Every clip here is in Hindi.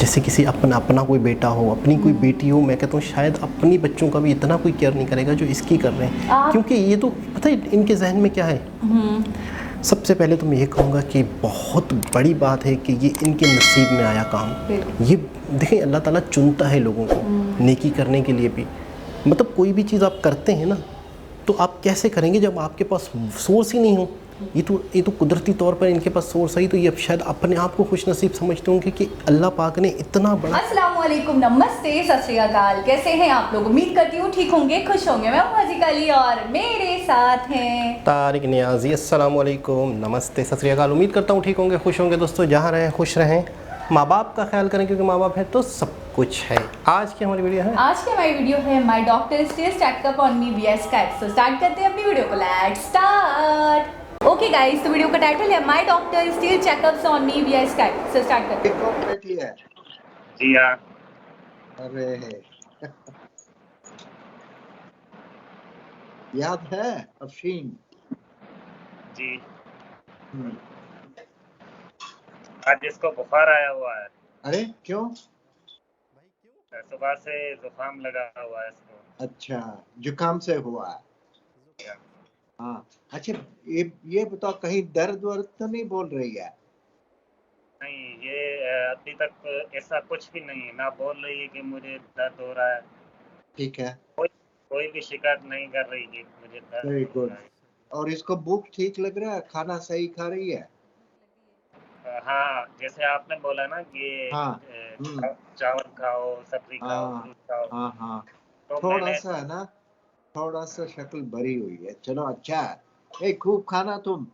जैसे किसी अपना अपना कोई बेटा हो, अपनी कोई बेटी हो, मैं कहता हूँ शायद अपनी बच्चों का भी इतना कोई केयर नहीं करेगा जो इसकी कर रहे हैं। क्योंकि ये तो पता है इनके जहन में क्या है। सबसे पहले तो मैं ये कहूँगा कि बहुत बड़ी बात है कि ये इनके नसीब में आया काम। ये देखें, अल्लाह ताला चुनता है लोगों को नेकी करने के लिए भी। मतलब कोई भी चीज़ आप करते हैं ना, तो आप कैसे करेंगे जब आपके पास सोर्स ही नहीं हो। ये तो कुदरती तौर पर इनके पास सोर्स है, तो ये शायद अपने आप को खुश नसीब समझते होंगे कि अल्लाह पाक ने इतना बड़ा। अस्सलाम वालेकुम, नमस्ते, सत श्री अकाल। कैसे हैं आप लोग? उम्मीद करती हूँ ठीक होंगे, खुश होंगे। मैं हूँ हज़ीका अली और मेरे साथ हैं तारिक नियाज़ी। अस्सलाम वालेकुम, नमस्ते, सत श्री अकाल। उम्मीद करता हूँ ठीक होंगे, खुश होंगे। दोस्तों जहाँ रहें खुश रहें, माँ बाप का ख्याल करें, क्योंकि माँ बाप है तो सब कुछ है। आज की हमारी वीडियो है my doctor still checkup on me VS cat. So start करते हैं अपनी वीडियो को। Let's start. ओके गाइस, तो वीडियो का टाइटल है my doctor still checkups on me VS cat. So start करते हैं। कब बैठी है? जी हाँ। अरे याद है अफशीन? जी। हम्म। आज इसको बुखार आया हुआ है। अरे क्यों? सुबह से जुकाम लगा हुआ है इसको। अच्छा, जुकाम से हुआ है। क्या? हाँ। अच्छा, ये बताओ, कहीं दर्द वर्द तो नहीं बोल रही है? नहीं, ये अभी तक ऐसा कुछ भी नहीं है। ना बोल रही है कि मुझे दर्द हो रहा है। ठीक है, कोई भी शिकायत नहीं कर रही कि मुझे दर्द वेरी हो गुड। रहा है। और इसको भूख ठीक लग रहा है? खाना सही खा रही है? हाँ, जैसे आपने बोला ना कि हाँ। हम्म। चावल खाओ, सब्जी खाओ, हाँ फ्रूट खाओ, हाँ हाँ। तो थोड़ा मैंने सा है ना, थोड़ा सा शक्ल भरी हुई है। चलो अच्छा है। ए, खूब खाना तुम,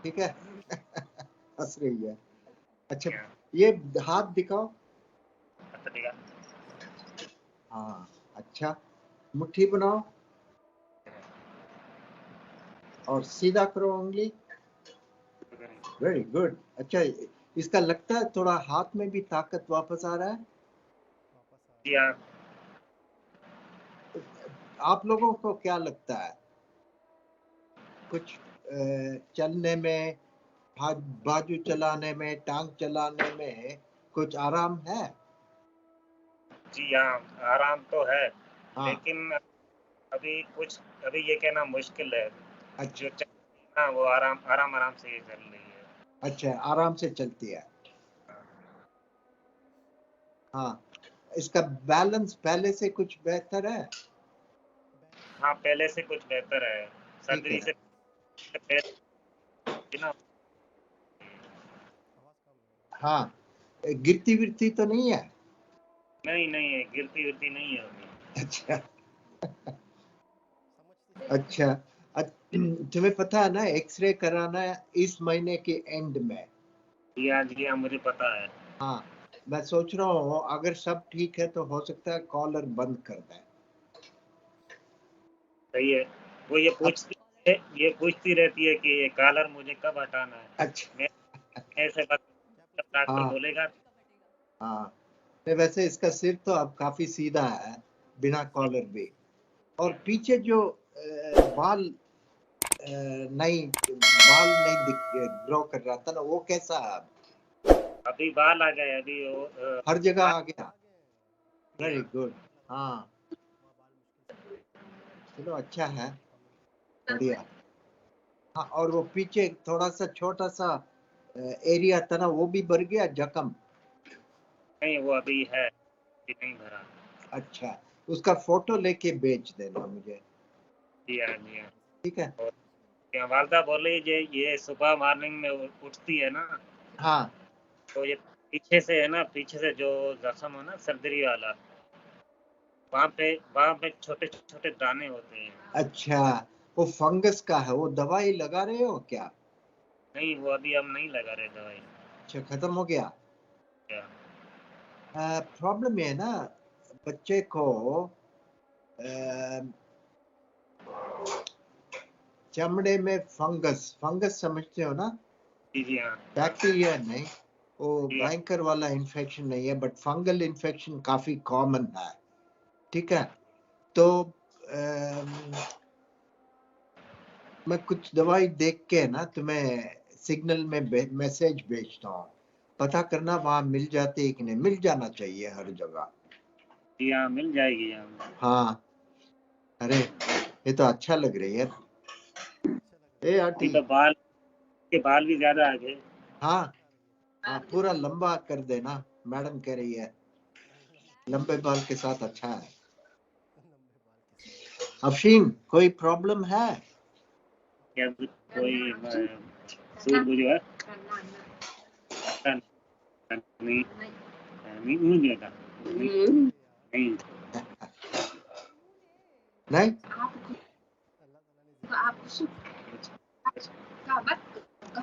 ठीक है? हंस रही है। अच्छा, क्या? ये हाथ दिखाओ। अच्छा, ठीक है। हाँ, अच्छा, मुट्ठी बनाओ और सीधा करो उंगली। Very good. अच्छा, इसका लगता है थोड़ा हाथ में भी ताकत वापस आ रहा है। जी हाँ। आप लोगों को क्या लगता है, कुछ चलने में, बाजू चलाने में, टांग चलाने में कुछ आराम है? जी हाँ, आराम तो है। हाँ। लेकिन अभी ये कहना मुश्किल है। अच्छा जो चल रही है ना, वो आराम आराम आराम से ये चल रही है। अच्छा, आराम से चलती है। हाँ, इसका बैलेंस पहले से कुछ बेहतर है? हाँ, पहले से कुछ बेहतर है। ठीक सर्जरी है। से पहले ना। हाँ, गिरती विरती तो नहीं है? नहीं नहीं है, गिरती विरती नहीं है अभी। अच्छा अच्छा। तुम्हें पता है ना, एक्सरे कराना है इस महीने के एंड में। जी हाँ, मुझे पता है। हाँ, मैं सोच रहा हूँ अगर सब ठीक है तो हो सकता है कॉलर बंद कर दें। सही है। वो अब ये पूछती रहती है कि ये कॉलर मुझे कब हटाना है। अच्छा। मैं ऐसे बात, जब डॉक्टर हाँ बोलेगा। हाँ। नहीं, वैसे इसका सिर तो अब काफी सीधा है, बिना कॉलर भी। और पीछे जो बाल नहीं दिख ग्रो कर रहा था ना, वो कैसा है अब? अभी बाल आ गए। अभी वो हर जगह बाल आ गया। Very good. हाँ, चलो अच्छा है, बढ़िया। हाँ, और वो पीछे थोड़ा सा छोटा सा एरिया था ना, वो भी भर गया जख्म? नहीं, वो अभी है, अभी नहीं भरा। अच्छा, उसका फोटो लेके भेज देना मुझे, जी हाँ, जी हाँ। ठीक है? और क्या वालदा बोल रही है, ये सुबह मॉर्निंग में उठती है ना, हाँ। तो ये पीछे से है ना, पीछे से जो जख्म है ना सर्जरी वाला, वहाँ पे छोटे छोटे दाने होते हैं। अच्छा, वो फंगस का है, वो दवाई लगा रहे हो क्या? नहीं, वो अभी हम नहीं लगा रहे दवाई। अच्छा, खत्म हो गया। क्या? प्रॉब्लम ये है ना, बच्चे को अ, चमड़े में फंगस फंगस समझते हो ना? जी जी हाँ। बैक्टीरिया नहीं, वो जी हाँ। भयंकर वाला इन्फेक्शन नहीं है, बट फंगल इन्फेक्शन काफी कॉमन है, ठीक है? तो अम, मैं कुछ दवाई देख के ना तुम्हें सिग्नल में मैसेज भेजता हूँ। पता करना वहाँ मिल जाती है कि नहीं, मिल जाना चाहिए हर जगह। जी हाँ, मिल जाएगी यहाँ। हाँ, अरे ये तो अच्छा लग रही है। ए अभी आंटी, तो बाल के बाल भी ज्यादा आ गए। हाँ हाँ, पूरा लंबा कर देना, मैडम कह रही है लंबे बाल के साथ अच्छा है। अफशीन, कोई प्रॉब्लम है? क्या कोई सूट बुझ है? नहीं नहीं नहीं देगा नहीं। नहीं,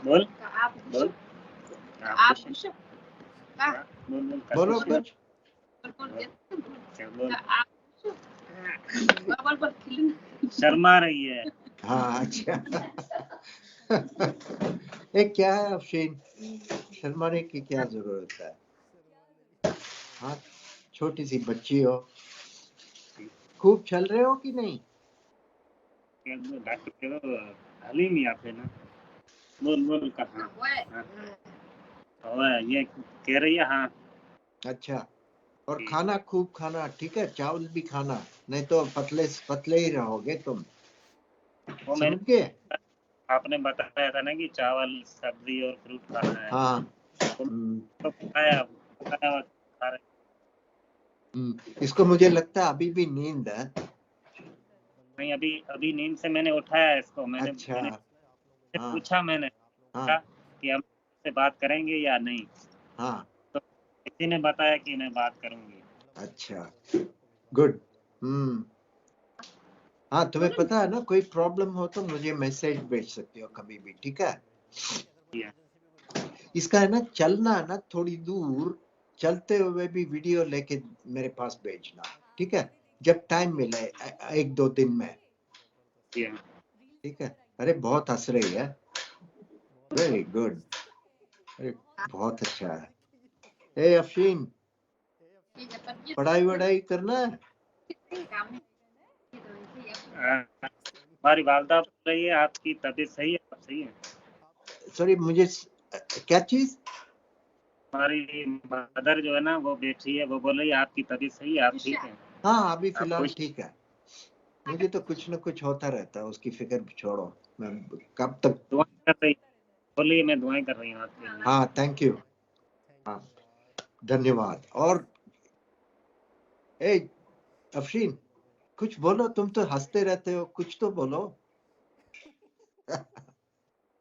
बोल बोल बोलो कुछ। शर्मा रही है। हाँ अच्छा। ये क्या है अफशीन, शर्माने की क्या जरूरत है? हाँ, छोटी सी बच्ची हो, खूब चल रहे हो कि नहीं? डॉक्टर तो हाल ही नहीं आते ना। बोल बोल कहाँ? हाँ, ये कह रही है हाँ। अच्छा, और खाना खूब खाना, ठीक है, चावल भी खाना, नहीं तो पतले पतले ही रहोगे तुम, वो समझ गए? आपने बताया था ना कि चावल सब्जी और फ्रूट खाना है। हाँ, तो खाया खा रहे। इसको मुझे लगता है अभी भी नींद है। नहीं, अभी अभी नींद से मैंने उठाया इसको। मैंने अच्छा, मैंने हाँ पूछा, मैंने हाँ कहा कि हम से बात करेंगे या नहीं, हाँ, तो किसी ने बताया कि मैं बात करूंगी। अच्छा, गुड। हाँ, तुम्हें पता है ना, कोई प्रॉब्लम हो तो मुझे मैसेज भेज सकते हो कभी भी, ठीक है? इसका है ना, चलना है ना, थोड़ी दूर चलते हुए भी वीडियो लेके मेरे पास भेजना, ठीक है, जब टाइम मिले, 1-2 दिन में, ठीक है? अरे बहुत हंस रही है, वेरी गुड, अरे बहुत अच्छा है। ए अफशीन, पढ़ाई वढ़ाई करना है? हमारी वालदा बोल रही है आपकी तबीयत सही है? आप सही है? सॉरी, मुझे क्या चीज? हमारी मदर जो है ना, वो बैठी है, वो बोल रही है आपकी तबीयत सही है, आप ठीक है? हाँ, अभी फिलहाल खुश? ठीक है। मुझे तो कुछ न कुछ होता रहता है, उसकी फिक्र छोड़ो, मैं कब तक। दुआएं कर रही बोलिए, मैं दुआएं कर रही हूँ आपके लिए। हाँ, थैंक यू, हाँ, धन्यवाद। और ए अफशीन, कुछ बोलो, तुम तो हंसते रहते हो, कुछ तो बोलो।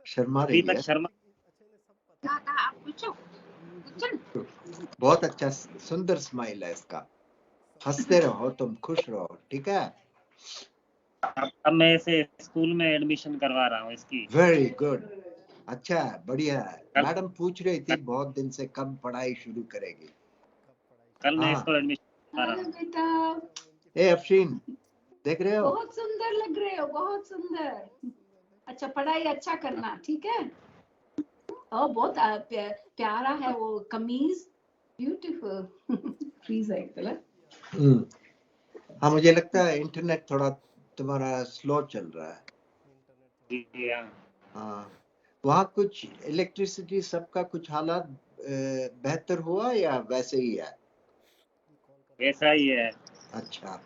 शर्मा अभी रही तक है। शर्मा। बहुत अच्छा, सुंदर स्माइल है इसका, हंसते रहो तुम, खुश रहो, ठीक है? अब मैं इसे स्कूल में एडमिशन करवा रहा हूँ इसकी। वेरी गुड, अच्छा है, बढ़िया है। कल मैडम पूछ रही थी बहुत दिन से कब पढ़ाई शुरू करेगी। कल मैं हाँ, इसको एडमिशन करवा रहा हूँ। बेटा, ए अफशीन, देख रहे हो? बहुत सुंदर लग रहे हो, बहुत सुंदर। अच्छा, पढ़ाई अच्छा करना, ठीक है? और बहुत प्यारा है वो कमीज, ब्यूटीफुल। प्लीज हाँ, मुझे लगता है इंटरनेट थोड़ा तुम्हारा स्लो चल रहा है। जी हाँ। हाँ, वहाँ कुछ इलेक्ट्रिसिटी सबका कुछ हालात बेहतर हुआ या वैसे ही है? वैसा ही है। अच्छा,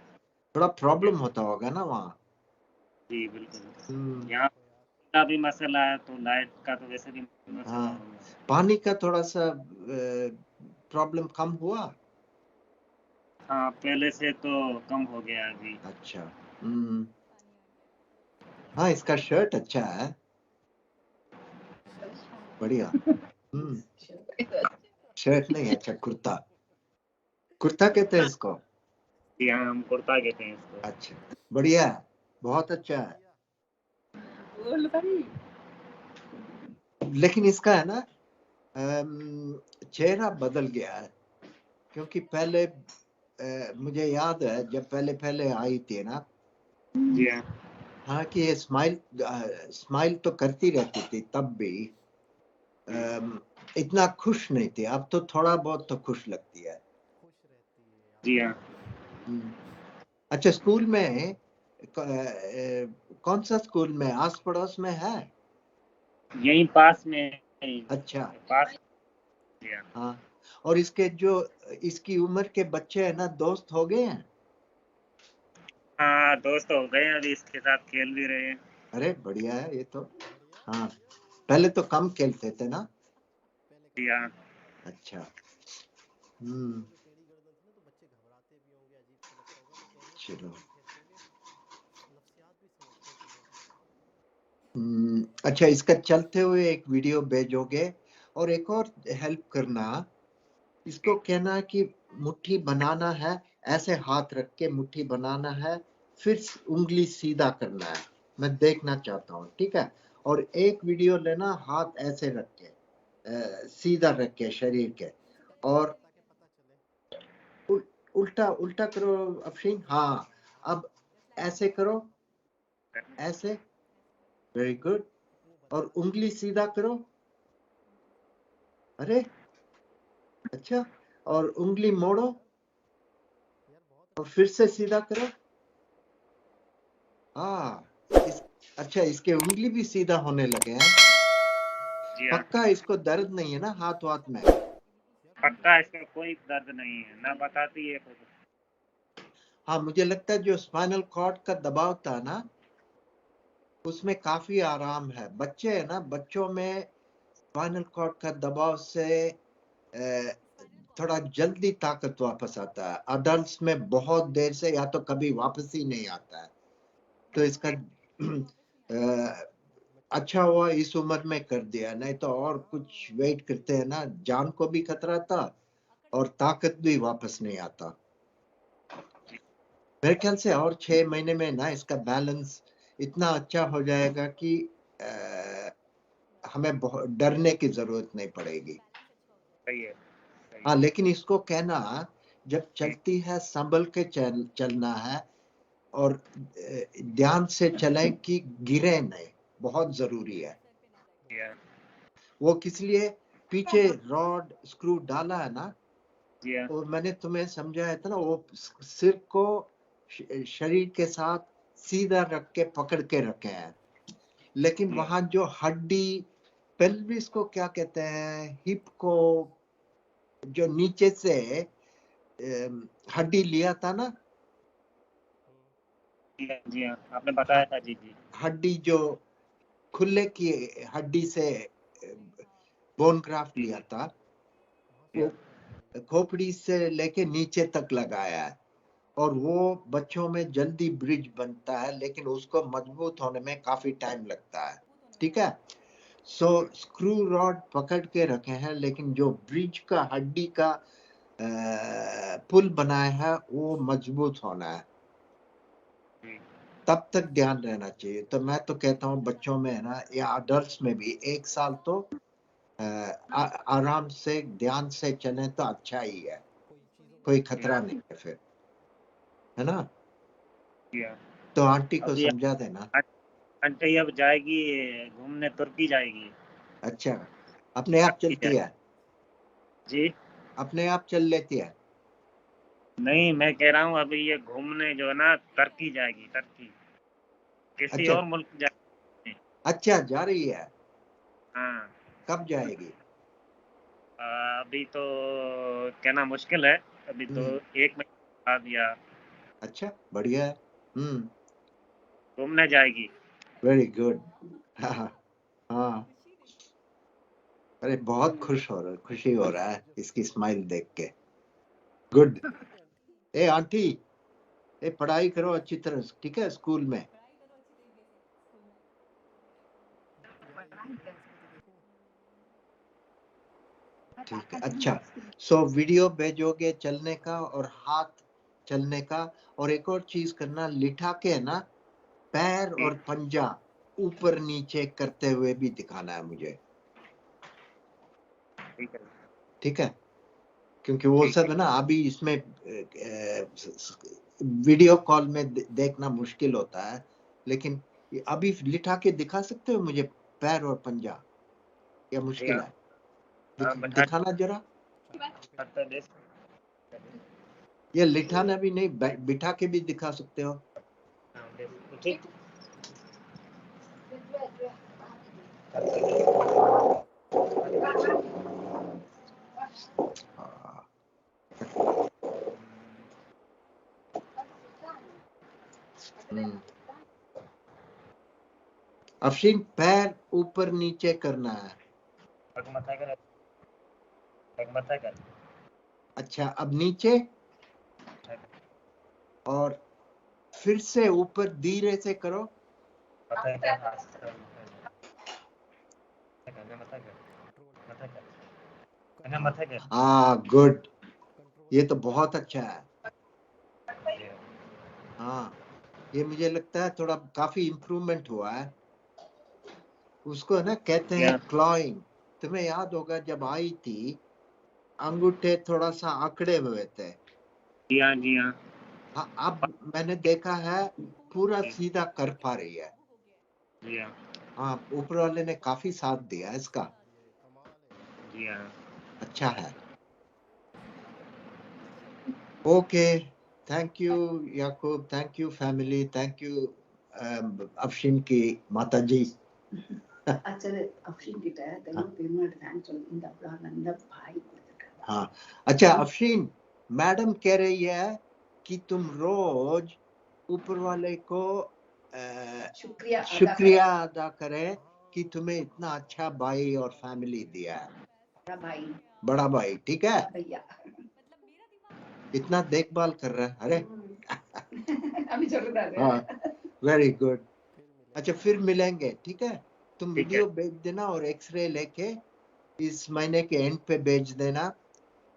थोड़ा प्रॉब्लम होता होगा ना वहाँ। जी बिल्कुल। यहाँ का भी मसला है, तो लाइट का तो वैसे भी मसला हाँ, है। पानी का थोड़ा सा प्रॉब्लम कम हुआ? हाँ, पहले से तो कम हो गया अभी। अच्छा, हाँ, इसका शर्ट अच्छा है, बढ़िया। शर्ट नहीं, अच्छा कुर्ता, कुर्ता कहते हैं इसको। जी हाँ, हम कुर्ता कहते हैं इसको। अच्छा, बढ़िया है, बहुत अच्छा है। लेकिन इसका है ना, चेहरा बदल गया है, क्योंकि पहले मुझे याद है जब पहले पहले आई थी ना, जी हाँ। हाँ, कि ये स्माइल तो करती रहती थी तब भी, इतना खुश नहीं थी, अब तो थोड़ा बहुत तो खुश लगती है। जी हाँ। अच्छा, स्कूल में कौन सा स्कूल में, आस पड़ोस में है? यहीं पास में। अच्छा, पास जी हाँ। हाँ, और इसके जो इसकी उम्र के बच्चे हैं ना, दोस्त हो गए हैं। हाँ, दोस्त हो गए हैं, अभी इसके साथ खेल भी रहे हैं। अरे बढ़िया है ये तो। हाँ, पहले तो कम खेलते थे ना। जी हाँ। अच्छा। चलो। अच्छा, इसका चलते हुए एक वीडियो भेजोगे, और एक और हेल्प करना, इसको कहना कि मुट्ठी बनाना है, ऐसे हाथ रख के मुट्ठी बनाना है, फिर उंगली सीधा करना है। मैं देखना चाहता हूँ, ठीक है। और एक वीडियो लेना हाथ ऐसे रख के, सीधा रख के शरीर के, और उल्टा उल्टा करो अफशीन। हाँ, अब ऐसे करो, ऐसे। Very good. और उंगली सीधा करो। अरे अच्छा, और उंगली मोड़ो, और फिर से सीधा करो। हाँ, अच्छा, इसके उंगली भी सीधा होने लगे हैं। जी हाँ। पक्का इसको दर्द नहीं है ना हाथ वाथ में? पक्का इसका कोई दर्द नहीं है ना, बताती है खुद। हाँ, मुझे लगता है जो स्पाइनल कॉर्ड का दबाव था ना, उसमें काफी आराम है। बच्चे है ना, बच्चों में स्पाइनल कॉर्ड का दबाव से थोड़ा जल्दी ताकत वापस आता है। अडल्ट्स में बहुत देर से, या तो कभी वापस ही नहीं आता है। तो इसका अच्छा हुआ इस उम्र में कर दिया, नहीं तो और कुछ वेट करते हैं ना, जान को भी खतरा था और ताकत भी वापस नहीं आता। मेरे ख्याल से और 6 महीने में ना इसका बैलेंस इतना अच्छा हो जाएगा कि हमें बहुत डरने की जरूरत नहीं पड़ेगी। सही है। हाँ, लेकिन इसको कहना, जब चलती है संभल के चलना है, और ध्यान से चलें कि गिरे नहीं, बहुत जरूरी है। जी हाँ। वो किस लिए पीछे रॉड स्क्रू डाला है ना, जी हाँ। और मैंने तुम्हें समझाया था ना, वो सिर को शरीर के साथ सीधा रख के पकड़ के रखे हैं, लेकिन जी वहां जो हड्डी, पेल्विस को क्या कहते हैं, हिप को, जो नीचे से हड्डी लिया था ना, जी हाँ, आपने बताया था। जी जी। हड्डी जो खुले की हड्डी से बोन ग्राफ्ट जी लिया जी। था, जी वो हाँ। खोपड़ी से लेके नीचे तक लगाया है, और वो बच्चों में जल्दी ब्रिज बनता है, लेकिन उसको मजबूत होने में काफी टाइम लगता है। ठीक है। सो स्क्रू रॉड पकड़ के रखे हैं, लेकिन जो ब्रिज का हड्डी का पुल बनाया है वो मजबूत होना है, तब तक ध्यान रहना चाहिए। तो मैं तो कहता हूँ बच्चों में है ना, या अडल्ट्स में भी 1 साल तो आराम से ध्यान से चले तो अच्छा ही है, कोई खतरा नहीं है फिर, है ना। जी हाँ। तो आंटी को अभी समझा देना। आंटी अब जाएगी घूमने, तुर्की जाएगी। अच्छा, अपने आप चलती है? जी। अपने आप चल लेती है? नहीं, मैं कह रहा हूँ अभी ये घूमने जो है ना, तुर्की जाएगी, तुर्की, किसी अच्छा और मुल्क जाएगी। अच्छा, जा रही है? हाँ। कब जाएगी? अभी तो कहना मुश्किल है, अभी तो 1 महीने बाद या अच्छा, बढ़िया है। घूमने जाएगी। Very good. हाँ हाँ। अरे बहुत खुशी हो रहा है इसकी स्माइल देख के। गुड। ए आंटी, ए पढ़ाई करो अच्छी तरह, ठीक है, स्कूल में। ठीक है, अच्छा। सो वीडियो भेजोगे चलने का और हाथ चलने का, और एक और चीज करना, लिठा के ना पैर और पंजा ऊपर नीचे करते हुए भी दिखाना है मुझे, ठीक है। ठीक है। क्योंकि वो ठीक सब है ना, अभी इसमें वीडियो कॉल में देखना मुश्किल होता है, लेकिन अभी लिठा के दिखा सकते हो मुझे पैर और पंजा, या है। मुश्किल है? हाँ, बता दिखाना जरा। सकता है। ये लिठाना भी नहीं, बिठा के भी दिखा सकते हो। ठीक। अफशीन पैर ऊपर नीचे करना है। अच्छा अब नीचे और फिर से ऊपर धीरे से करो। हाँ गुड, ये तो बहुत अच्छा है। हाँ ये मुझे लगता है थोड़ा काफी इम्प्रूवमेंट हुआ है। उसको है ना कहते हैं क्लॉइंग। तुम्हें याद होगा जब आई थी अंगूठे थोड़ा सा अकड़े हुए थे। जी हाँ जी हाँ। हाँ अब मैंने देखा है पूरा सीधा कर पा रही है। जी हाँ। हाँ ऊपर वाले ने काफी साथ दिया इसका। जी हाँ। अच्छा है। Okay thank you Yakub, thank you family, thank you Afsheen की माता जी। हाँ अच्छा अफशीन, मैडम कह रही है कि तुम रोज ऊपर वाले को शुक्रिया अदा करें कि तुम्हें इतना अच्छा भाई और फैमिली दिया है। बड़ा भाई ठीक है, इतना देखभाल कर रहा है। अरे हाँ वेरी गुड। अच्छा फिर मिलेंगे ठीक है। तुम वीडियो भेज देना और एक्सरे लेके इस महीने के एंड पे भेज देना।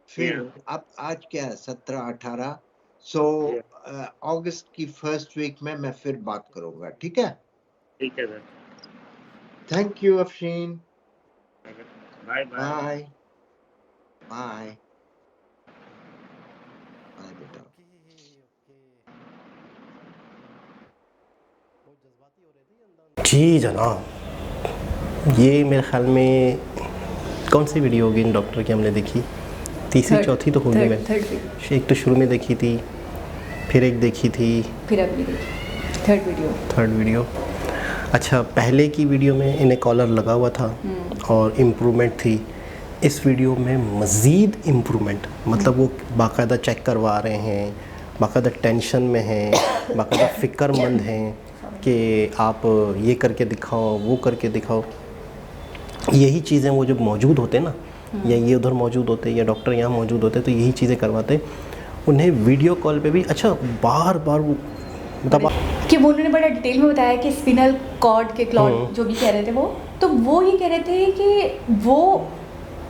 फिर अब आज क्या है 17-18, सो अगस्त की फर्स्ट वीक में मैं फिर बात करूंगा ठीक है। ठीक है sir. Thank you Afsheen. Bye bye. Bye bye bye बेटा। जी जनाब, ये मेरे ख्याल में कौन सी वीडियो होगी इन डॉक्टर की हमने देखी? तीसरी चौथी तो होगी। मैं एक तो शुरू में देखी थी, फिर एक देखी थी, फिर अगली देखी, थर्ड वीडियो। अच्छा पहले की वीडियो में इन्हें कॉलर लगा हुआ था और इम्प्रूवमेंट थी। इस वीडियो में मज़ीद इम्प्रूवमेंट, मतलब वो बाकायदा चेक करवा रहे हैं, बाकायदा टेंशन में हैं, बाकायदा फ़िक्रमंद हैं कि आप ये करके दिखाओ वो करके दिखाओ। यही चीज़ें वो जब मौजूद होते ना, या ये उधर मौजूद होते या डॉक्टर यहाँ मौजूद होते तो यही चीज़ें करवाते। उन्हें वीडियो कॉल पे भी अच्छा बार बार वो मतलब कि वो उन्होंने बड़ा डिटेल में बताया कि स्पिनल कॉर्ड के क्लॉट जो भी कह रहे थे वो, तो वो ये कह रहे थे कि वो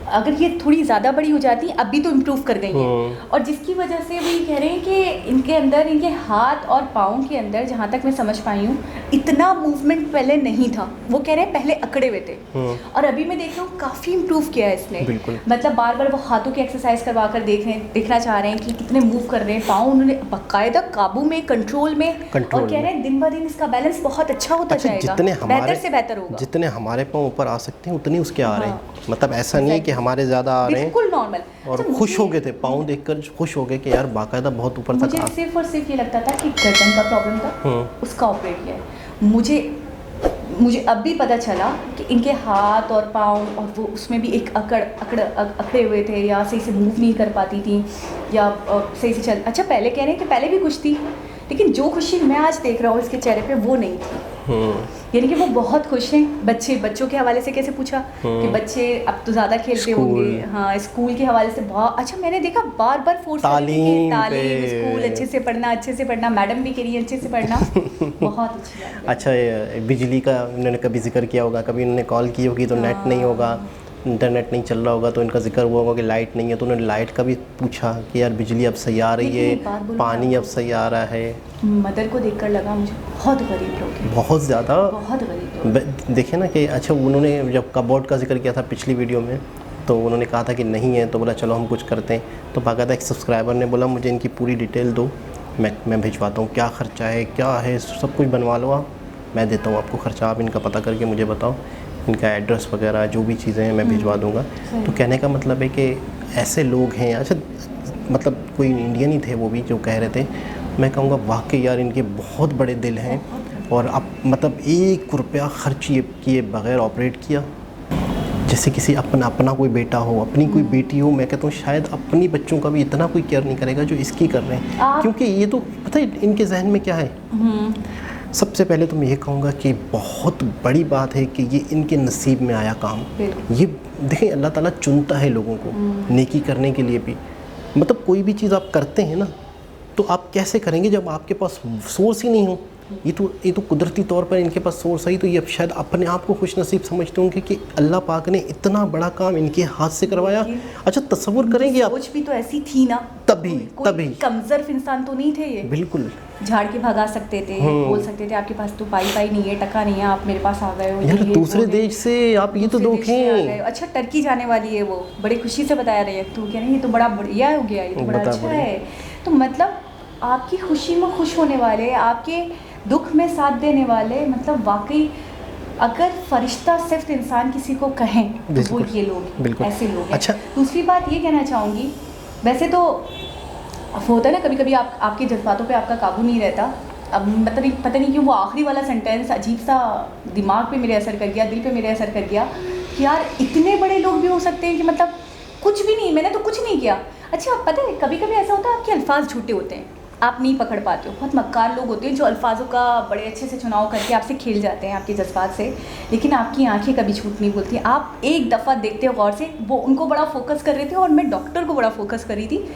अगर ये थोड़ी ज़्यादा बड़ी हो जाती अभी तो इम्प्रूव कर गई हैं, और जिसकी वजह से वो ये कह रहे हैं कि इनके अंदर, इनके हाथ और पाँव के अंदर, जहाँ तक मैं समझ पाई हूँ, इतना मूवमेंट पहले नहीं था। वो कह रहे हैं पहले अकड़े हुए थे और अभी मैं देख रहा हूँ काफ़ी इम्प्रूव किया है इसने। मतलब बार बार वो हाथों की एक्सरसाइज करवा कर देखना चाह रहे हैं कि कितने मूव कर रहे हैं पाँव, उन्होंने बाकायदा काबू में, कंट्रोल में, और कह रहे हैं दिन ब दिन इसका बैलेंस बहुत अच्छा होता जाएगा, बेहतर से बेहतर होगा। जितने हमारे पाँव ऊपर आ सकते हैं उतने उसके आ रहे हैं। मतलब ऐसा नहीं है कि हमारे ज़्यादा आ रहे हैं, बिल्कुल नॉर्मल। और खुश हो गए थे, पाँव देखकर खुश हो गए कि यार बाकायदा बहुत ऊपर तक। मुझे सिर्फ और सिर्फ ये लगता था कि गर्दन का प्रॉब्लम था, उसका ऑपरेट किया है। मुझे अब भी पता चला कि इनके हाथ और पाँव, और वो उसमें भी एक अकड़े हुए थे, या सही से मूव नहीं कर पाती थी, या सही से चल। अच्छा पहले कह रहे हैं कि पहले भी कुछ थी, लेकिन जो खुशी मैं आज देख रहा हूँ इसके चेहरे पे वो नहीं थी। यानी कि वो बहुत खुश हैं। बच्चों के हवाले से कैसे पूछा कि बच्चे अब तो ज़्यादा खेलते होंगे। हाँ स्कूल के हवाले से बहुत अच्छा, मैंने देखा बार बार फोर्स तालीम, स्कूल अच्छे से पढ़ना, मैडम भी कह रही है अच्छे से पढ़ना। बहुत अच्छी बात। अच्छा बिजली का उन्होंने कभी जिक्र किया होगा, कभी उन्होंने कॉल की होगी तो नेट नहीं होगा, इंटरनेट नहीं चल रहा होगा तो इनका जिक्र हुआ होगा कि लाइट नहीं है, तो उन्होंने लाइट का भी पूछा कि यार बिजली अब सही आ रही है, पानी अब सही आ रहा है। मदर को देखकर लगा मुझे बहुत गरीब लोग, बहुत ज़्यादा, बहुत गरीब लोग। देखे ना कि अच्छा उन्होंने जब कबोर्ड का जिक्र किया था पिछली वीडियो में, तो उन्होंने कहा था कि नहीं है, तो बोला चलो हम कुछ करते हैं। तो बाकायदा एक सब्सक्राइबर ने बोला मुझे इनकी पूरी डिटेल दो, मैं भिजवाता हूँ, क्या ख़र्चा है क्या है सब कुछ बनवा लो आप, मैं देता हूँ आपको ख़र्चा, आप इनका पता करके मुझे बताओ, इनका एड्रेस वगैरह जो भी चीज़ें हैं मैं भिजवा दूंगा। तो कहने का मतलब है कि ऐसे लोग हैं। अच्छा मतलब कोई इंडियन ही थे वो भी जो कह रहे थे, मैं कहूँगा वाकई यार इनके बहुत बड़े दिल हैं, और अब मतलब 1 रुपया खर्च किए बगैर ऑपरेट किया। जैसे किसी अपना कोई बेटा हो, अपनी कोई बेटी हो, मैं कहता हूँ शायद अपनी बच्चों का भी इतना कोई केयर नहीं करेगा जो इसकी कर रहे हैं। क्योंकि ये तो पता है इनके जहन में क्या है। सबसे पहले तो मैं ये कहूँगा कि बहुत बड़ी बात है कि ये इनके नसीब में आया काम। ये देखें, अल्लाह ताला चुनता है लोगों को नेकी करने के लिए भी। मतलब कोई भी चीज़ आप करते हैं ना, तो आप कैसे करेंगे जब आपके पास सोर्स ही नहीं हो। ये तो कुदरती तौर पर इनके पास सोर्स है, तो ये अब शायद अपने आप को खुश नसीब समझते होंगे कि अल्लाह पाक ने इतना बड़ा काम इनके हाथ से करवाया। अच्छा तसव्वुर करेंगे आप, सोच भी तो ऐसी थी ना, तभी कमजोर इंसान तो नहीं थे ये। बिल्कुल झाड़ के भगा सकते थे, बोल सकते थे आपके पास तो पाई नहीं है, टका नहीं है, आप मेरे पास आ गए हो। यार दूसरे देश से आप ये तो देखें। अच्छा टर्की जाने वाली है वो, बड़े खुशी से बताया रही है, तो कह रहे हैं ये तो बड़ा बढ़िया हो गया, ये तो बड़ा अच्छा है। तो मतलब आपकी खुशी में खुश होने वाले, आपके दुख में साथ देने वाले, मतलब वाकई अगर फरिश्ता सिर्फ इंसान किसी को कहें तो वो ये लोग, ऐसे लोग हैं। अच्छा दूसरी बात ये कहना चाहूँगी, वैसे तो होता है ना कभी कभी आपके जज्बातों पे आपका काबू नहीं रहता। अब मतलब पता नहीं क्यों वो आखिरी वाला सेंटेंस अजीब सा दिमाग पे मेरे असर कर गया, दिल पे मेरे असर कर गया कि यार इतने बड़े लोग भी हो सकते हैं कि मतलब कुछ भी नहीं, मैंने तो कुछ नहीं किया। अच्छा पता है कभी कभी ऐसा होता है आपके अल्फाज झूठे होते हैं, आप नहीं पकड़ पाते हो। बहुत मक्कार लोग होते हैं जो अल्फाजों का बड़े अच्छे से चुनाव करके आपसे खेल जाते हैं, आपके जज्बात से, लेकिन आपकी आंखें कभी झूठ नहीं बोलती। आप एक दफ़ा देखते हो गौर से, वो उनको बड़ा फोकस कर रहे थे और मैं डॉक्टर को बड़ा फोकस कर रही थी।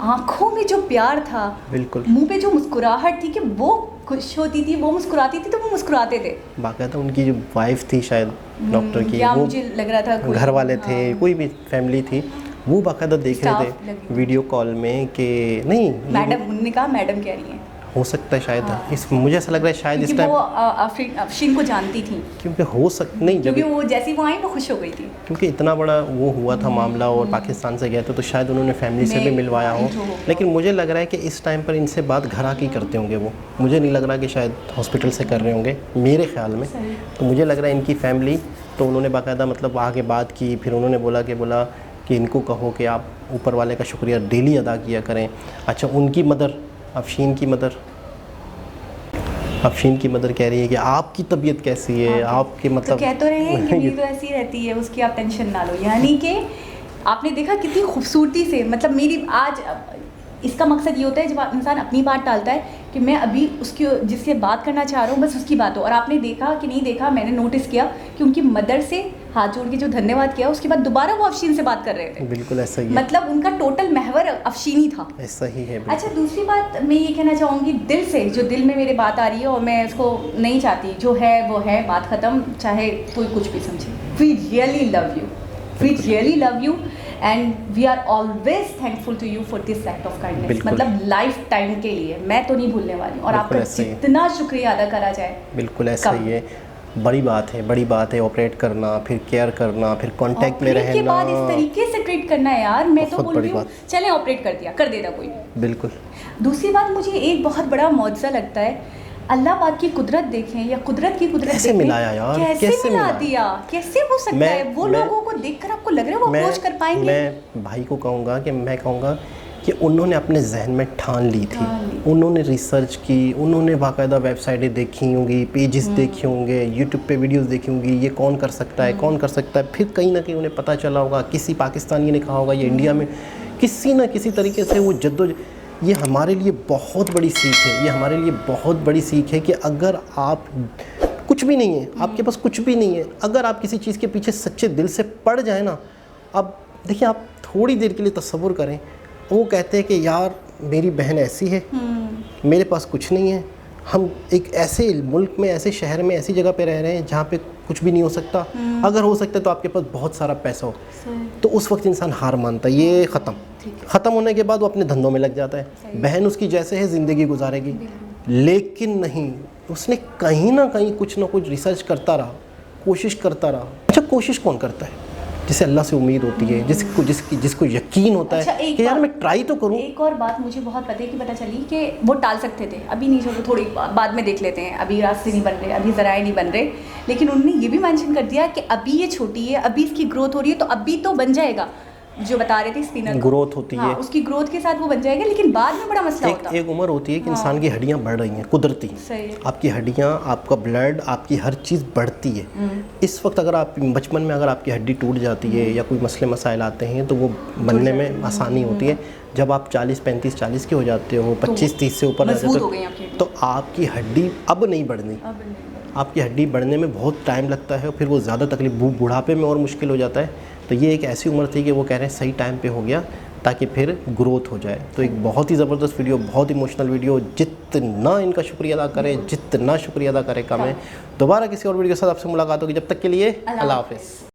आँखों में जो प्यार था, बिल्कुल मुंह पे जो मुस्कुराहट थी कि वो खुश होती थी, वो मुस्कुराती थी तो वो मुस्कुराते थे। बाकायदा उनकी जो वाइफ थी शायद डॉक्टर की, क्या वो मुझे लग रहा था घर वाले थे, कोई भी फैमिली थी, वो बाकायदा देख रहे थे वीडियो कॉल में कि नहीं मैडम, उन्होंने कहा मैडम कह रही हैं, हो सकता है शायद। इस मुझे ऐसा लग रहा है शायद इस टाइम वो अफरीन को जानती थी, क्योंकि हो सकता नहीं, क्योंकि वो जैसी वो आई वो खुश हो गई थी, क्योंकि इतना बड़ा वो हुआ था मामला और पाकिस्तान से गए थे, तो शायद उन्होंने फैमिली से भी मिलवाया हो। लेकिन मुझे लग रहा है कि इस टाइम पर इनसे बात घर आके करते होंगे वो, मुझे नहीं लग रहा कि शायद हॉस्पिटल से कर रहे होंगे मेरे ख्याल में। तो मुझे लग रहा है इनकी फैमिली, तो उन्होंने बाकायदा मतलब आगे बात की, फिर उन्होंने बोला कि इनको कहो कि आप ऊपर वाले का शुक्रिया डेली अदा किया करें। अच्छा उनकी मदर, अफशीन की मदर कह रही है कि आपकी तबीयत कैसी है, आपके मतलब तो कह तो रहे हैं कि मेरी तो ऐसी रहती है, उसकी आप टेंशन ना लो। यानी कि आपने देखा कितनी खूबसूरती से, मतलब मेरी आज इसका मकसद ये होता है जब इंसान अपनी बात टालता है कि मैं अभी उसकी जिससे बात करना चाह रहा हूँ बस उसकी बात हो, और आपने देखा कि नहीं देखा, मैंने नोटिस किया कि उनकी मदर से हाथ जोड़ के जो धन्यवाद किया उसके बाद दोबारा वो अफशीन से बात कर रहे थे। बिल्कुल ऐसा ही है, मतलब उनका टोटल महवर अफशीनी था। ऐसा ही है। अच्छा दूसरी बात मैं ये कहना चाहूँगी, दिल से जो दिल में मेरे बात आ रही है और मैं इसको नहीं चाहती, जो है वो है, बात ख़त्म, चाहे कोई कुछ भी समझे। We really love you and we are always thankful to you for this act of kindness. मतलब लाइफ टाइम के लिए मैं तो नहीं भूलने वाली, और आपका जितना शुक्रिया अदा करा जाए। बिल्कुल ऐसा ही है, बड़ी बात है ऑपरेट करना, फिर केयर करना, फिर कांटेक्ट में रहना, के बाद इस तरीके से ट्रीट करना है यार। मैं तो बोल रही हूँ चले ऑपरेट कर देता कोई। बिल्कुल। दूसरी बात मुझे एक बहुत बड़ा मौजज़ा लगता है, अल्लाह पाक की कुदरत देखें या कुदरत की कुदरत कैसे मिलाया यार, कैसे मिला दिया, कैसे हो सकता है? वो लोगों को देखकर आपको लग रहा है वो अप्रोच कर पाएंगे? मैं भाई को कहूँगा कि उन्होंने अपने जहन में ठान ली थी, उन्होंने रिसर्च की, उन्होंने बाकायदा वेबसाइटें देखी होंगी, पेजेस देखे होंगे, यूट्यूब पे वीडियोस देखी होंगी, ये कौन कर सकता है, फिर कहीं ना कहीं उन्हें पता चला होगा, किसी पाकिस्तानी ने कहा होगा, ये इंडिया में किसी ना किसी तरीके से वो ये हमारे लिए बहुत बड़ी सीख है कि अगर आप कुछ भी नहीं है, आपके पास कुछ भी नहीं है, अगर आप किसी चीज़ के पीछे सच्चे दिल से पड़ जाए ना, अब देखिए आप थोड़ी देर के लिए तसव्वुर करें, वो कहते हैं कि यार मेरी बहन ऐसी है, मेरे पास कुछ नहीं है, हम एक ऐसे मुल्क में, ऐसे शहर में, ऐसी जगह पे रह रहे हैं जहाँ पे कुछ भी नहीं हो सकता। अगर हो सकता है तो आपके पास बहुत सारा पैसा हो, तो उस वक्त इंसान हार मानता है, ये ख़त्म होने के बाद वो अपने धंधों में लग जाता है। बहन उसकी जैसे है ज़िंदगी गुजारेगी, लेकिन नहीं, उसने कहीं ना कहीं कुछ ना कुछ रिसर्च करता रहा, कोशिश करता रहा। अच्छा कोशिश कौन करता है? जिसे अल्लाह से उम्मीद होती है, जिसको यकीन होता है कि यार मैं ट्राई तो करूं। एक और बात मुझे बहुत पता चली कि वो टाल सकते थे, अभी नहीं छोड़ो, थोड़ी बाद में देख लेते हैं, अभी रास्ते नहीं बन रहे, अभी ज़राए नहीं बन रहे, लेकिन उन्होंने ये भी मेंशन कर दिया कि अभी ये छोटी है, अभी इसकी ग्रोथ हो रही है, तो अभी तो बन जाएगा। जो बता रहे थे स्पिनर ग्रोथ होती है, उसकी ग्रोथ के साथ वो बन जाएगा, लेकिन बाद में बड़ा मसला होता है। एक उम्र होती है कि इंसान की हड्डियां बढ़ रही हैं कुदरती, सही है। आपकी हड्डियां, आपका ब्लड, आपकी हर चीज़ बढ़ती है। इस वक्त अगर आप बचपन में अगर आपकी हड्डी टूट जाती है या कोई मसले मसाइल आते हैं तो वो बनने में आसानी होती है। जब आप 40-35-40 के हो जाते हो, 25-30 से ऊपर आ जाते मजबूत हो हो गई आपकी हड्डी। तो आपकी हड्डी अब नहीं बढ़नी, आपकी हड्डी बढ़ने में बहुत टाइम लगता है, फिर वो ज़्यादा तकलीफ, बुढ़ापे में और मुश्किल हो जाता है। तो ये एक ऐसी उम्र थी कि वो कह रहे हैं सही टाइम पे हो गया ताकि फिर ग्रोथ हो जाए। तो एक बहुत ही ज़बरदस्त वीडियो, बहुत इमोशनल वीडियो, जितना इनका शुक्रिया अदा करें, जितना शुक्रिया अदा करें कम है। दोबारा किसी और वीडियो के साथ आपसे मुलाकात होगी, जब तक के लिए अल्लाह हाफ़िज़।